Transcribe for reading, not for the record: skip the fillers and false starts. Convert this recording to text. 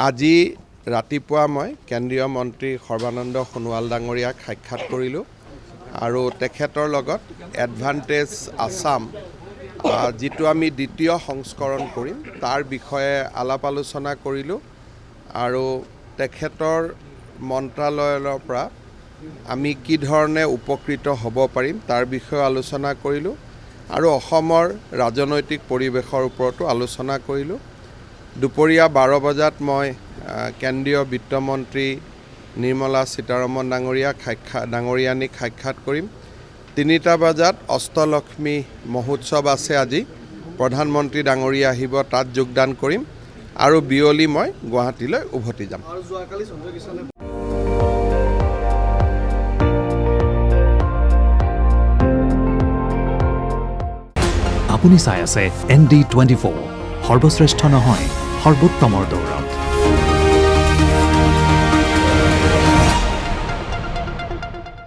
আজি ৰাতিপুৱা মই কেন্দ্ৰীয় মন্ত্ৰী সৰ্বানন্দ সোণোৱাল ডাঙৰীয়াক সাক্ষাৎ কৰিলোঁ আৰু তেখেতৰ লগত এডভান্টেজ আসাম যিটো আমি দ্বিতীয় সংস্কৰণ কৰিম তাৰ বিষয়ে আলাপ আলোচনা কৰিলোঁ আৰু তেখেতৰ মন্ত্ৰালয়ৰ পৰা আমি কি ধৰণে উপকৃত হ'ব পাৰিম তাৰ বিষয়ে আলোচনা কৰিলোঁ আৰু অসমৰ ৰাজনৈতিক পৰিৱেশৰ ওপৰতো আলোচনা কৰিলোঁ। দুপৰীয়া 12 বজাত মই কেন্দ্ৰীয় বিত্তমন্ত্ৰী নিৰ্মলা সীতাৰমণ ডাঙৰীয়ানীক সাক্ষাৎ কৰিম। 3টা বজাত অষ্টলক্ষ্মী মহোৎসৱ আছে আজি, প্ৰধানমন্ত্ৰী ডাঙৰীয়া আহিব, তাত যোগদান কৰিম আৰু বিয়লি মই গুৱাহাটীলৈ উভতি যাম। আপুনি চাই আছে ND24, সৰ্বশ্ৰেষ্ঠ নহয় সৰ্বোত্তমৰ দৌৰ।